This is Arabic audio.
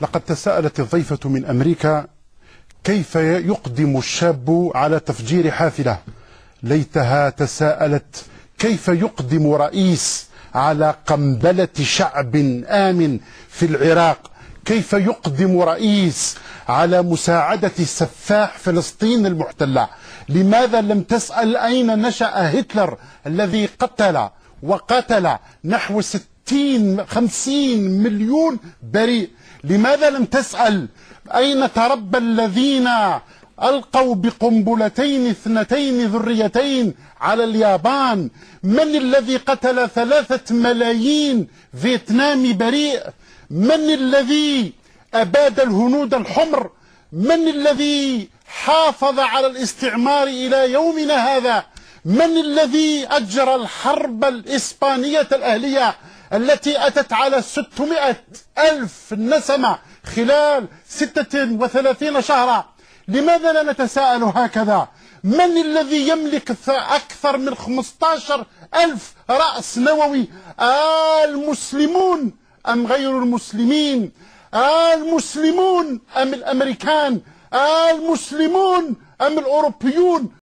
لقد تساءلت الضيفة من أمريكا: كيف يقدم الشاب على تفجير حافلة؟ ليتها تساءلت: كيف يقدم رئيس على قنبلة شعب آمن في العراق؟ كيف يقدم رئيس على مساعدة سفاح فلسطين المحتلة؟ لماذا لم تسأل أين نشأ هتلر الذي قتل نحو 50 مليون بريء؟ لماذا لم تسأل أين تربى الذين ألقوا بقنبلتين 2 ذريتين على اليابان؟ من الذي قتل 3 ملايين فيتنامي بريء؟ من الذي أباد الهنود الحمر؟ من الذي حافظ على الاستعمار إلى يومنا هذا؟ من الذي أجرى الحرب الإسبانية الأهلية التي أتت على 600,000 نسمة خلال 36 شهرا؟ لماذا لا نتساءل هكذا؟ من الذي يملك أكثر من 15,000 رأس نووي؟ المسلمون أم غير المسلمين؟ المسلمون أم الأمريكان؟ المسلمون أم الأوروبيون؟